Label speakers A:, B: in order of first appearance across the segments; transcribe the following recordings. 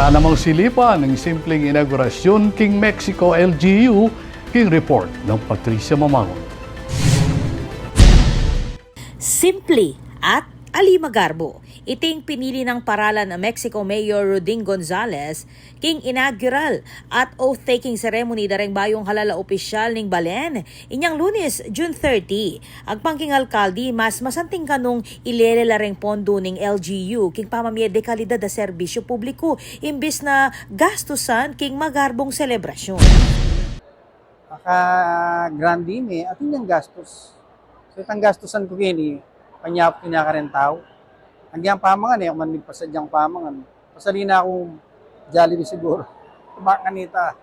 A: Panamang silipan ng simpleng inaugurasyon King Mexico LGU, King Report ng Patricia Mamangon.
B: Simple at alimagarbo. Iting pinili ng paralan ng Mexico Mayor Roding Gonzales, king inaugural at oath-taking ceremony dareng bayong halala opisyal ning Balen. Inyang Lunes, June 30. Ang pangking alkalde mas masanting kanong ilelareng pondo ning LGU king pamamiyay de kalidad da serbisyo publiko imbis na gastusan king magarbong selebrasyon.
C: Grandime at yung gastos. So itang gastusan ko gini, kanyap kinakarentaw. Hanggang pamangan kung man nagpasadyang pamangan. Pasali na akong Jollibee siguro. Baka nita.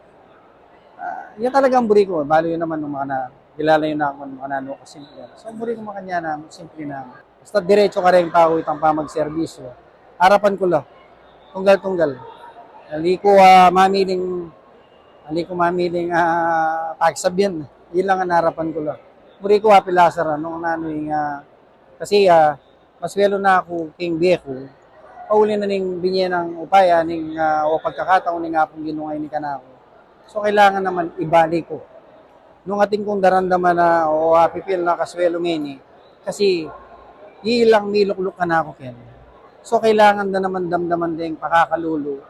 C: Yan talagang buri ko. Balo yun naman ng mga na, kilala yun na ako ng mga nano kasi yan. So buri ko makanya na, simple na. Basta diretso ka rin tao itang pamagservisyo. Harapan ko lang. Tunggal-tunggal. Hindi ko mamiling pagsabyan. Yun lang ang harapan ko lang. Buri ko pilasara nung nanoing kasi maswelo na ako king Beko. Pauli na ning binye ng upaya ning o pagkakataon ning apong ginungay ni kanako. So kailangan naman ibalik ko. Nung ating kong darandaman na o pipil na kaswelo ngini kasi ilang milukluk ka na ako ken. So kailangan na naman damdaman ding pakakalulo.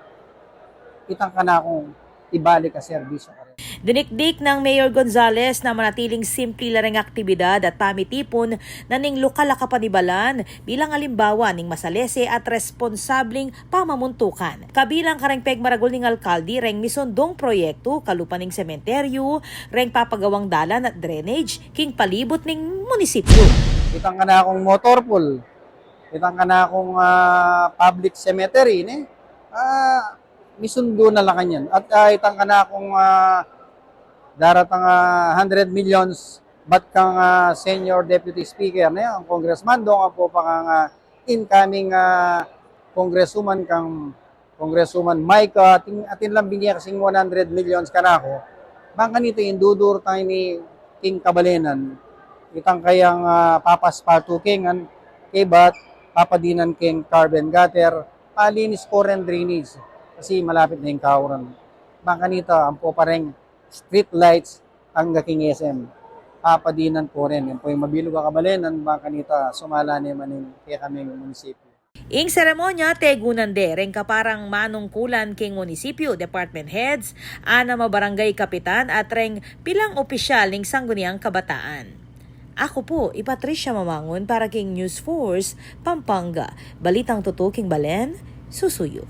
C: Itang kanakong ibalik ka serbisyo ka rin.
B: Dinikdik ng Mayor Gonzales na manatiling simple lareng aktibidad at pamitipon na ning lokal kapanibalan bilang alimbawa ning masalese at responsabling pamamuntukan. Kabilang kareng pegmaragol ning alkalde reng misondong proyekto kalupan ning sementeryo, reng papagawang dalan at drainage king palibot ning munisipyo.
C: Itang ka na akong motor pool. Itang ka na akong public cemetery. Misundo na lang kanyan. At itang ka na akong daratang 100 millions ba't kang senior deputy speaker na yan, congressman doon ang po pang incoming congresswoman kang congresswoman Mike atin lang binigyan kasing 100 millions ka na ako. Bangka nito yung dudur tayo ni King Kabalenan itang kayang papaspalto king kay bat papadinan king carbon gutter palinis core and drainage kasi malapit na yung kauran. Bangka nito ang po pareng street lights ang gaking SM. Papadinan po rin. Yan po yung mabilog ka Kabalenan, baka kanita sumala naman kaya kaming munisipyo.
B: Ing seremonya tegunan de reng kaparang manungkulan king munisipyo, department heads, ana mabarangay kapitan at reng pilang opisyal ning sangguniang kabataan. Ako po, Patricia Mamangon para king News Force, Pampanga. Balitang tutuking Balen, susuyo.